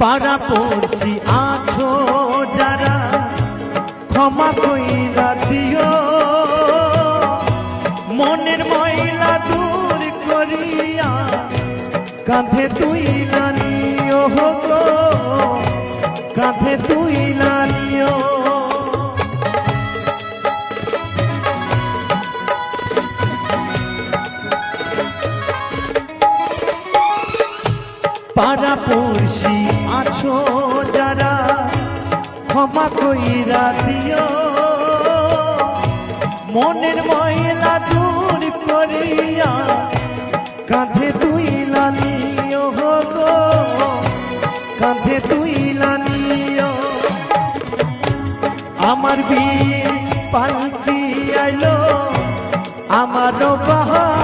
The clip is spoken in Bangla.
পাড়া পড়শি আছো যারা ক্ষমা কইরা দিও, মনের ময়লা দূর করিয়া কাঁধে তুইলা নিও গো, কাঁধে তুইলা নিও। পাড়া পড়শি আছো যারা ক্ষমা কইরা দিও, মনের ময়লা দূর করিয়া কাঁধে তুইলা নিও গো, কাঁধে তুইলা নিও। আমার বিয়ে পালকি আইলো, আমারও বাহার